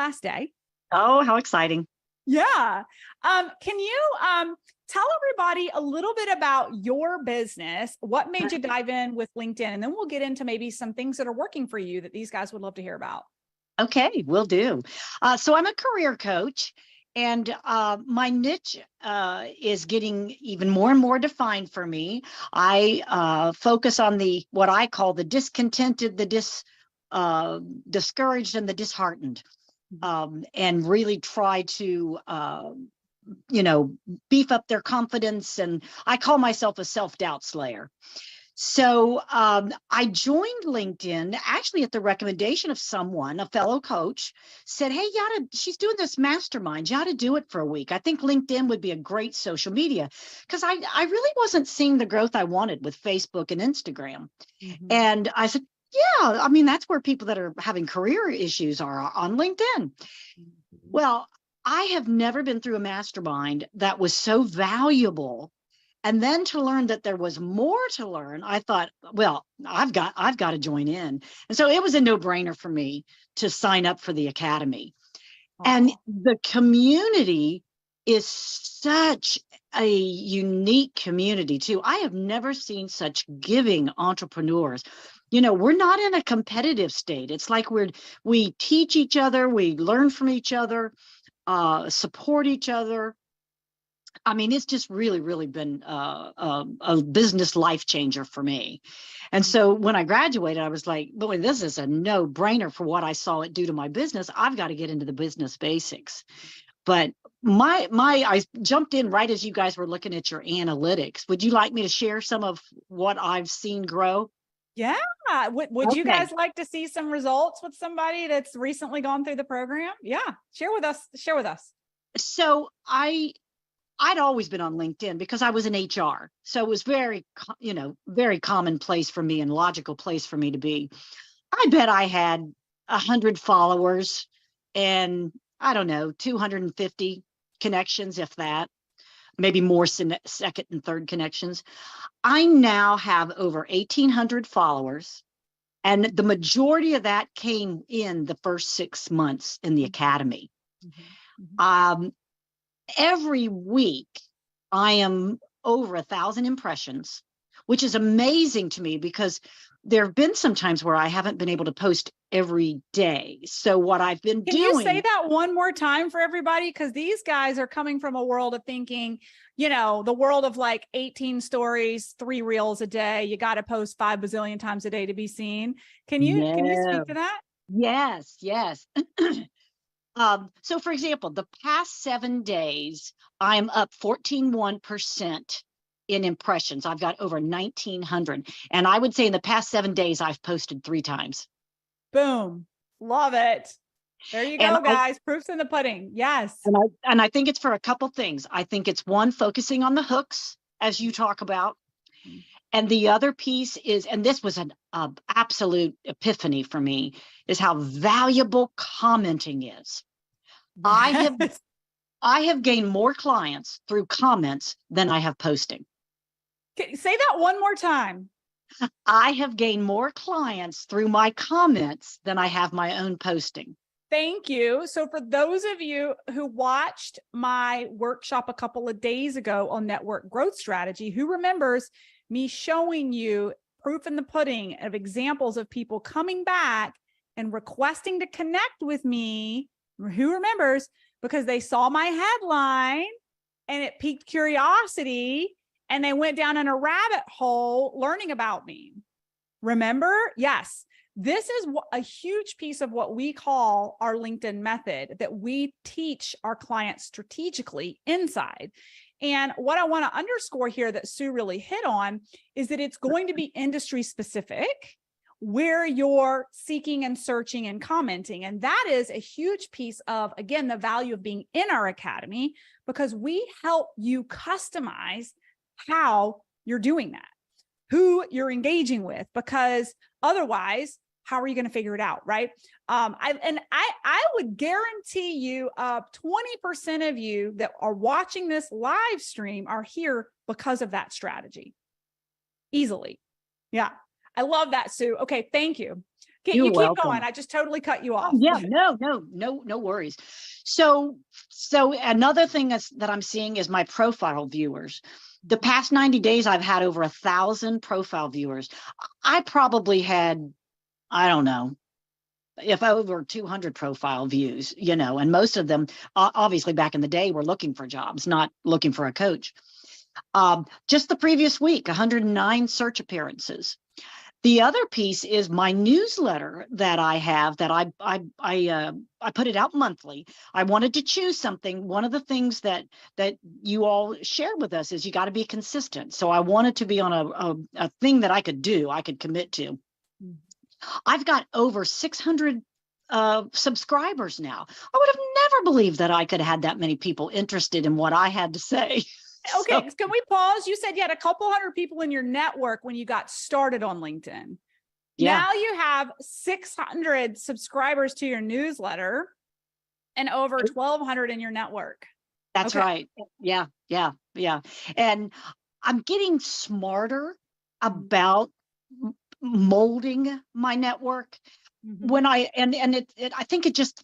last day. Oh, how exciting. Yeah. Can you tell everybody a little bit about your business? What made you dive in with LinkedIn? And then we'll get into maybe some things that are working for you that these guys would love to hear about. Okay, will do. So I'm a career coach, and my niche is getting even more and more defined for me. I focus on what I call the discontented, the discouraged, and the disheartened, and really try to beef up their confidence. And I call myself a self-doubt slayer. So I joined LinkedIn actually at the recommendation of someone, a fellow coach, said, hey, she's doing this mastermind. You ought to do it for a week. I think LinkedIn would be a great social media, because I really wasn't seeing the growth I wanted with Facebook and Instagram. And I said, yeah, I mean, that's where people that are having career issues are on LinkedIn. Well, I have never been through a mastermind that was so valuable. And then to learn that there was more to learn, I thought, well, I've got to join in. And so it was a no-brainer for me to sign up for the Academy. And the community is such a unique community too. I have never seen such giving entrepreneurs. We're not in a competitive state. It's like we teach each other, we learn from each other, support each other. I mean, it's just really, really been a business life changer for me. And so when I graduated, I was like, boy, this is a no-brainer for what I saw it do to my business. I've got to get into the business basics. But I jumped in right as you guys were looking at your analytics. Would you like me to share some of what I've seen grow? Yeah. Would you guys like to see some results with somebody that's recently gone through the program? Yeah. Share with us. So I'd always been on LinkedIn because I was in HR. So it was very commonplace for me and logical place for me to be. I bet I had 100 followers and I don't know, 250 connections, if that, maybe more second and third connections. I now have over 1,800 followers. And the majority of that came in the first 6 months in the Academy. Every week, I am over 1,000 impressions, which is amazing to me because there have been some times where I haven't been able to post every day. So what I've been doing. Can you say that one more time for everybody? Because these guys are coming from a world of thinking, the world of like 18 stories, 3 reels a day. You got to post 5 bazillion times a day to be seen. Can you speak to that? Yes. So for example, the past 7 days, I'm up 14.1% in impressions. I've got over 1,900. And I would say in the past 7 days, I've posted 3 times. Boom. Love it. There you go, guys. Proof's in the pudding. Yes. And I think it's for a couple things. I think it's one, focusing on the hooks, as you talk about. And the other piece is, and this was an absolute epiphany for me, is how valuable commenting is. Yes. I have gained more clients through comments than I have posting. Say that one more time. I have gained more clients through my comments than I have my own posting. Thank you. So for those of you who watched my workshop a couple of days ago on network growth strategy, who remembers me showing you proof in the pudding of examples of people coming back and requesting to connect with me? Who remembers? Because they saw my headline and it piqued curiosity and they went down in a rabbit hole learning about me. Remember? Yes. This is a huge piece of what we call our LinkedIn method that we teach our clients strategically inside. And what I want to underscore here that Sue really hit on is that it's going to be industry specific where you're seeking and searching and commenting. And that is a huge piece of, again, the value of being in our academy, because we help you customize how you're doing that, who you're engaging with, because otherwise, how are you going to figure it out, right? I would guarantee you 20% of you that are watching this live stream are here because of that strategy. Easily. Yeah. I love that, Sue. Okay. Thank you. Okay, You're you keep going. welcome. I just totally cut you Oh, off. yeah, no worries. So, another thing that I'm seeing is my profile viewers. The past 90 days, I've had over 1,000 profile viewers. I probably had, I don't know, if over 200 profile views, and most of them, obviously back in the day, were looking for jobs, not looking for a coach. Just the previous week, 109 search appearances. The other piece is my newsletter that I have that I put it out monthly. I wanted to choose something. One of the things that you all shared with us is you got to be consistent. So I wanted to be on a thing that I could do, I could commit to. I've got over 600 subscribers now. I would have never believed that I could have had that many people interested in what I had to say. Okay, can we pause? You said you had a couple hundred people in your network when you got started on LinkedIn. Yeah. Now you have 600 subscribers to your newsletter and over 1,200 in your network. That's Okay. right. Yeah. And I'm getting smarter about molding my network. When I think it just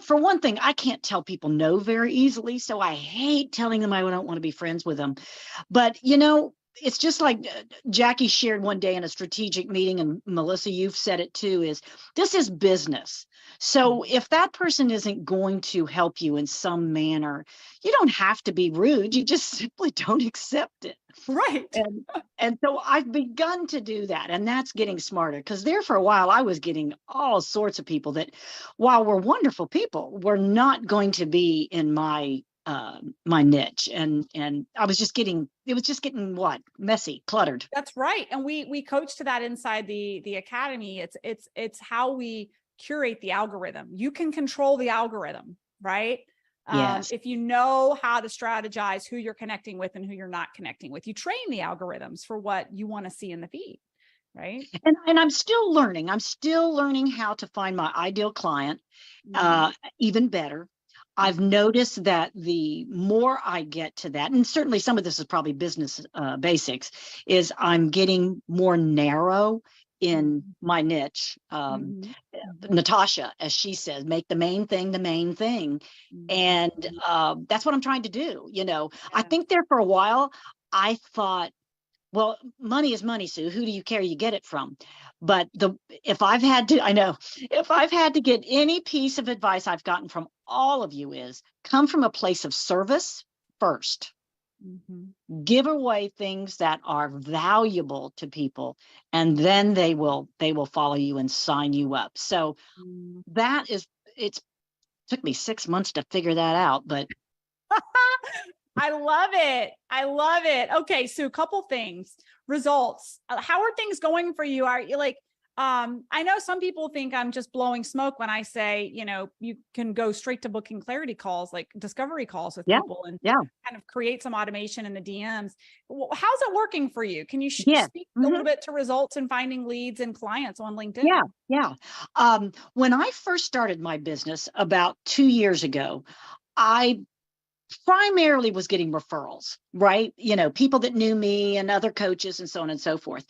for one thing, I can't tell people no very easily, so I hate telling them I don't want to be friends with them. But it's just like Jackie shared one day in a strategic meeting, and Melissa, you've said it too, is this is business. So if that person isn't going to help you in some manner, you don't have to be rude. You just simply don't accept it. Right. And so I've begun to do that, and that's getting smarter, because there for a while I was getting all sorts of people that, while we're wonderful people, were not going to be in my niche, and I was just getting, it was just getting messy, cluttered. That's right. And we coach to that inside the academy. It's how we curate the algorithm. You can control the algorithm, right? Yes. If you know how to strategize who you're connecting with and who you're not connecting with, you train the algorithms for what you want to see in the feed, right? And I'm still learning. I'm still learning how to find my ideal client, even better. I've noticed that the more I get to that, and certainly some of this is probably business basics, is I'm getting more narrow in my niche. Natasha, as she says, make the main thing the main thing. And that's what I'm trying to do. I think there for a while, I thought, well, money is money, Sue. Who do you care? You get it from. But if I've had to get any piece of advice I've gotten from all of you, is come from a place of service first. Give away things that are valuable to people, and then they will follow you and sign you up. So it took me 6 months to figure that out, but I love it. I love it. Okay. So a couple things, results. How are things going for you? Are you like, I know some people think I'm just blowing smoke when I say, you can go straight to booking clarity calls, like discovery calls with people, and kind of create some automation in the DMs. How's it working for you? Can you speak a little bit to results and finding leads and clients on LinkedIn? Yeah. When I first started my business about 2 years ago, I primarily was getting referrals, right? People that knew me and other coaches and so on and so forth.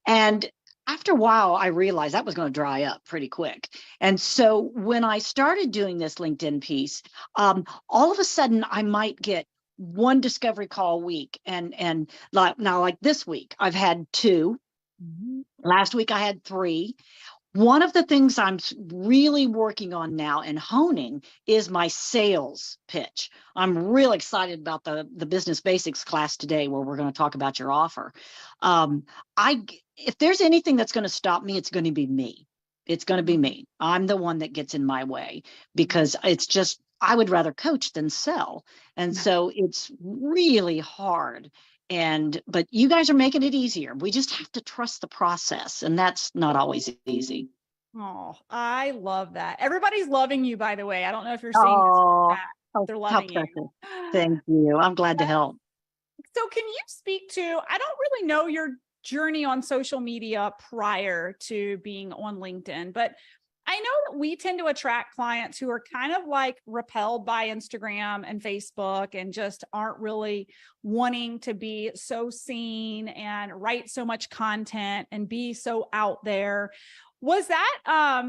And after a while, I realized that was going to dry up pretty quick. And so when I started doing this LinkedIn piece, all of a sudden I might get one discovery call a week. And like this week, I've had 2. Last week I had 3. One of the things I'm really working on now and honing is my sales pitch. I'm really excited about the business basics class today, where we're going to talk about your offer. If there's anything that's going to stop me, it's going to be me. It's going to be me. I'm the one that gets in my way, because it's just, I would rather coach than sell. And so it's really hard. But you guys are making it easier. We just have to trust the process, and that's not always easy. Oh, I love that. Everybody's loving you, by the way. I don't know if you're seeing this. They're loving you. Thank you. I'm glad to help. So can you speak to, I don't really know your journey on social media prior to being on LinkedIn, but I know that we tend to attract clients who are kind of like repelled by Instagram and Facebook and just aren't really wanting to be so seen and write so much content and be so out there. Was that,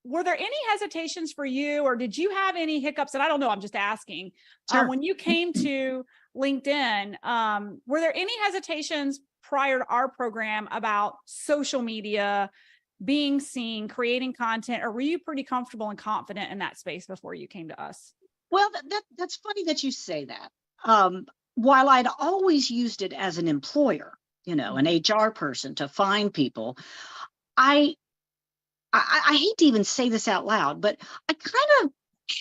were there any hesitations for you, or did you have any hiccups? And I don't know, I'm just asking. Sure. When you came to LinkedIn, were there any hesitations prior to our program about social media, being seen, creating content, or were you pretty comfortable and confident in that space before you came to us? Well, that's funny that you say that. While I'd always used it as an employer, an HR person to find people, I hate to even say this out loud, but I kind of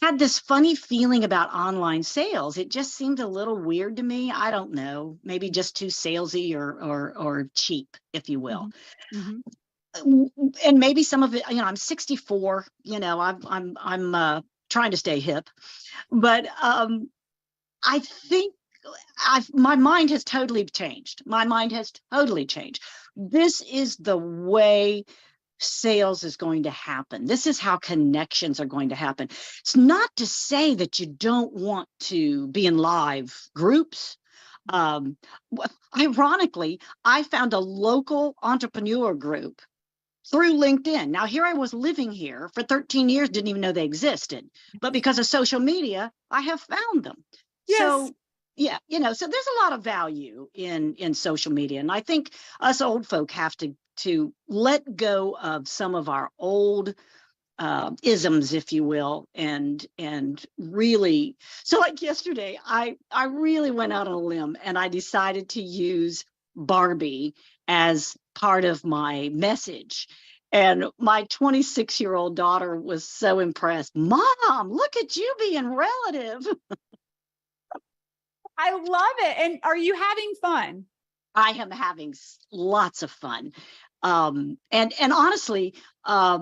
had this funny feeling about online sales. It just seemed a little weird to me. I don't know, maybe just too salesy or cheap, if you will. Mm-hmm. And maybe some of it, I'm 64, I'm trying to stay hip, but I think my mind has totally changed. My mind has totally changed. This is the way sales is going to happen. This is how connections are going to happen. It's not to say that you don't want to be in live groups. Ironically, I found a local entrepreneur group through LinkedIn. Now, here I was living here for 13 years, didn't even know they existed, but because of social media, I have found them. Yes. So yeah, so there's a lot of value in social media. And I think us old folk have to let go of some of our old isms, if you will, and really, so like yesterday, I really went out on a limb and I decided to use Barbie as part of my message. And my 26-year-old daughter was so impressed. Mom, look at you being relative. I love it. And are you having fun? I am having lots of fun. And honestly, I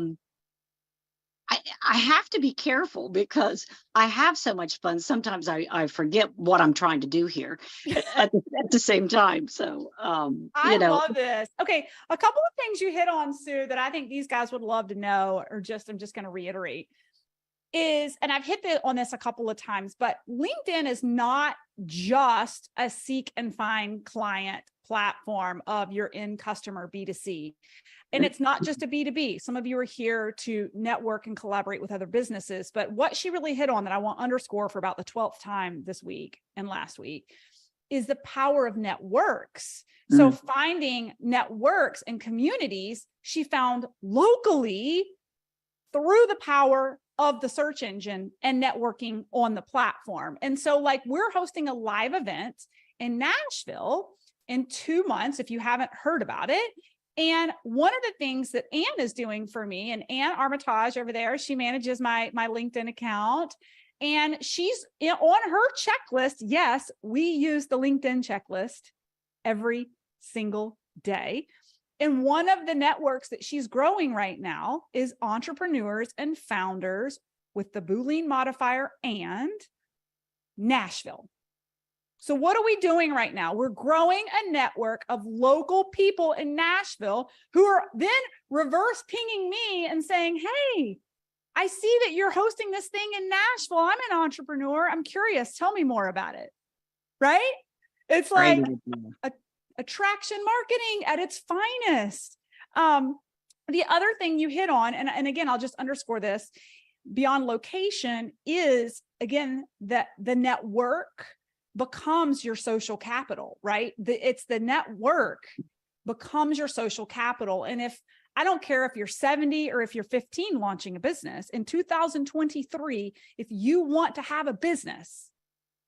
have to be careful because I have so much fun. Sometimes I forget what I'm trying to do here at the same time. So, I love this. Okay. A couple of things you hit on, Sue, that I think these guys would love to know, or I'm just going to reiterate is, and I've hit on this a couple of times, but LinkedIn is not just a seek and find client platform of your end customer B2C. And it's not just a B2B. Some of you are here to network and collaborate with other businesses. But what she really hit on that I want to underscore for about the 12th time this week and last week is the power of networks. So finding networks and communities she found locally through the power of the search engine and networking on the platform. And so like we're hosting a live event in Nashville in 2 months, if you haven't heard about it. And one of the things that Anne is doing for me, and Anne Armitage over there, she manages my LinkedIn account, and she's on her checklist. Yes, we use the LinkedIn checklist every single day. And one of the networks that she's growing right now is entrepreneurs and founders with the Boolean modifier and Nashville. So what are we doing right now? We're growing a network of local people in Nashville who are then reverse pinging me and saying, hey, I see that you're hosting this thing in Nashville. I'm an entrepreneur. I'm curious. Tell me more about it. Right? It's like attraction marketing at its finest. The other thing you hit on, and again, I'll just underscore this, beyond location is, again, that the network becomes your social capital, right? It's the network becomes your social capital. And if I don't care if you're 70 or if you're 15 launching a business in 2023, if you want to have a business,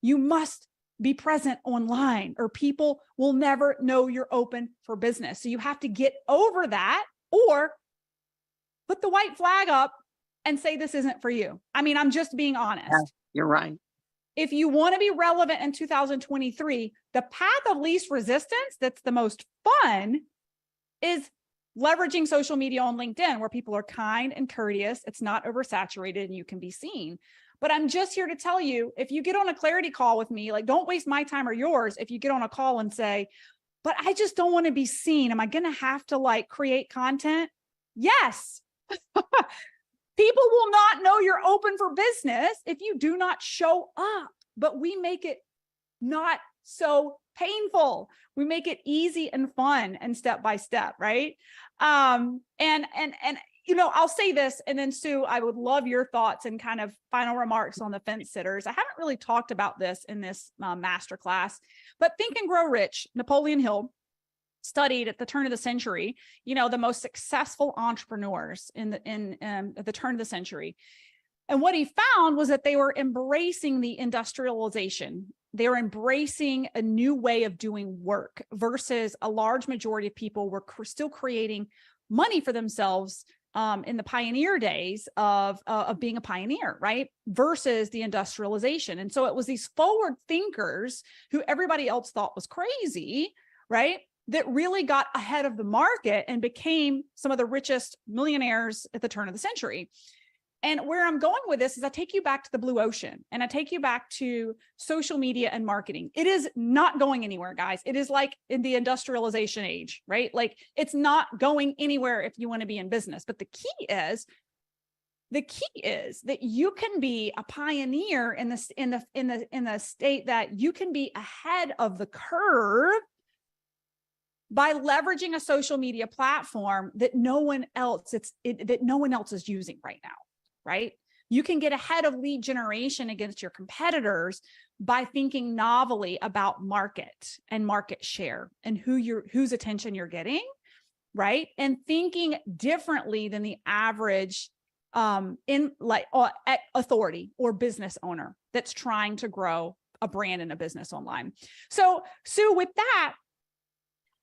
you must be present online or people will never know you're open for business. So you have to get over that or put the white flag up and say, this isn't for you. I mean, I'm just being honest. Yeah, you're right. If you want to be relevant in 2023, the path of least resistance that's the most fun is leveraging social media on LinkedIn, where people are kind and courteous. It's not oversaturated and you can be seen. But I'm just here to tell you, if you get on a clarity call with me, like don't waste my time or yours. If you get on a call and say, but I just don't want to be seen. Am I going to have to like create content? Yes. People will not know you're open for business if you do not show up, but we make it not so painful. We make it easy and fun and step by step, right? And I'll say this, and then Sue, I would love your thoughts and kind of final remarks on the fence sitters. I haven't really talked about this in this masterclass, but Think and Grow Rich, Napoleon Hill studied at the turn of the century, the most successful entrepreneurs at the turn of the century. And what he found was that they were embracing the industrialization. They were embracing a new way of doing work versus a large majority of people were still creating money for themselves in the pioneer days of being a pioneer, right? Versus the industrialization. And so it was these forward thinkers who everybody else thought was crazy, right? That really got ahead of the market and became some of the richest millionaires at the turn of the century. And where I'm going with this is I take you back to the blue ocean and I take you back to social media and marketing. It is not going anywhere, guys. It is like in the industrialization age, right? Like it's not going anywhere if you want to be in business. But the key is that you can be a pioneer in the state that you can be ahead of the curve by leveraging a social media platform that no one else is using right now. Right? You can get ahead of lead generation against your competitors by thinking novelly about market and market share and whose attention you're getting, right? And thinking differently than the average authority or business owner that's trying to grow a brand and a business online. So, Sue, with that,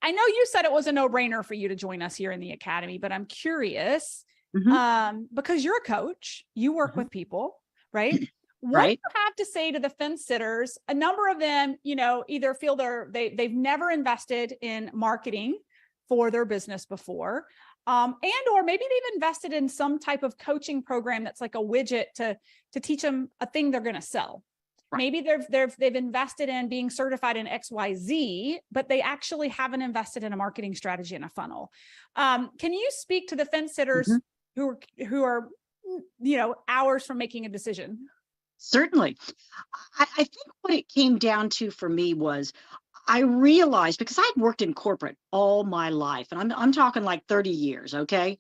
I know you said it was a no-brainer for you to join us here in the Academy, but I'm curious. Because you're a coach, you work with people, right? What do you have to say to the fence sitters? A number of them, either feel they've never invested in marketing for their business before, and or maybe they've invested in some type of coaching program that's like a widget to teach them a thing they're going to sell. Maybe they've invested in being certified in XYZ, but they actually haven't invested in a marketing strategy and a funnel. Can you speak to the fence sitters who are hours from making a decision? Certainly. I think what it came down to for me was I realized, because I'd worked in corporate all my life, and I'm talking like 30 years, okay?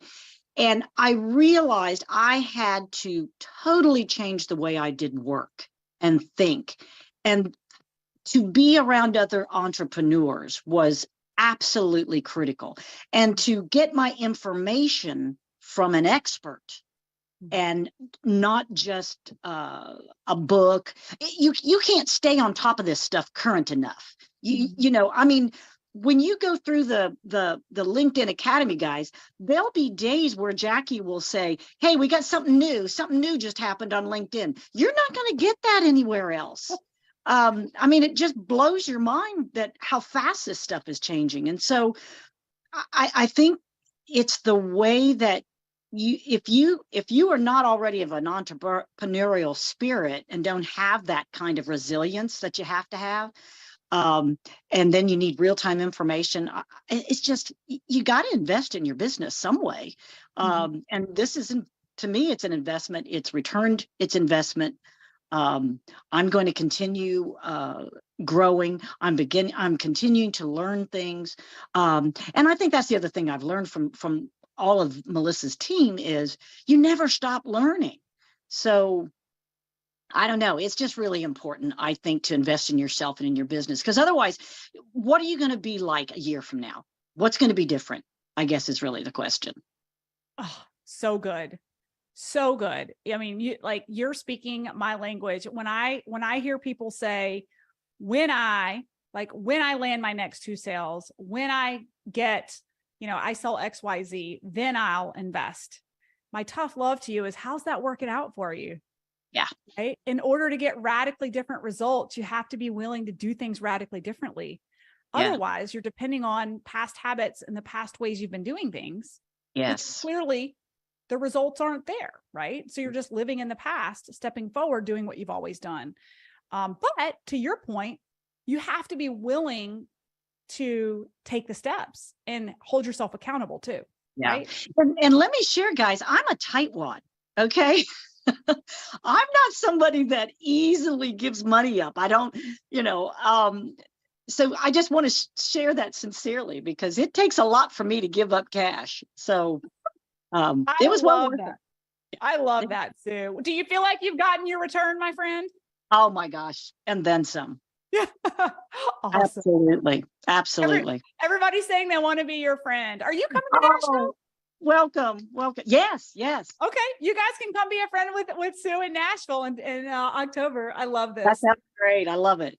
And I realized I had to totally change the way I did work and think. And to be around other entrepreneurs was absolutely critical. And to get my information from an expert and not just a book. You can't stay on top of this stuff current enough. I mean, when you go through the LinkedIn Academy, guys, there'll be days where Jackie will say, hey, we got something new just happened on LinkedIn. You're not going to get that anywhere else. I mean, it just blows your mind that how fast this stuff is changing. And so I think it's the way that if you are not already of an entrepreneurial spirit and don't have that kind of resilience that you have to have, and then you need real-time information, it's just, you got to invest in your business some way. And this isn't, to me, it's an investment. It's returned its investment. I'm going to continue growing. I'm continuing to learn things. And I think that's the other thing I've learned from all of Melissa's team is you never stop learning. So I don't know. It's just really important, I think, to invest in yourself and in your business, because otherwise, what are you going to be like a year from now? What's going to be different, I guess, is really the question. Oh, so good. So good. I mean, you're speaking my language. When I hear people say, when I land my next 2 sales, when I get, I sell XYZ, then I'll invest. My tough love to you is, how's that working out for you? Yeah. Right. In order to get radically different results, you have to be willing to do things radically differently. Yeah. Otherwise, you're depending on past habits and the past ways you've been doing things. Yes. Clearly, the results aren't there, right? So you're just living in the past, stepping forward, doing what you've always done. But to your point, you have to be willing to take the steps and hold yourself accountable too. Yeah. Right? And let me share, guys, I'm a tightwad. Okay. I'm not somebody that easily gives money up. I don't, so I just want to share that sincerely, because it takes a lot for me to give up cash. So I It was well love worth that. it. I love that, Sue. Do you feel like you've gotten your return, my friend? Oh my gosh. And then some. Yeah. Awesome. Absolutely. Absolutely. Everybody's saying they want to be your friend. Are you coming to Nashville? Oh, welcome. Welcome. Yes. Yes. Okay, you guys can come be a friend with Sue in Nashville in October. I love That this. sounds great. I love it.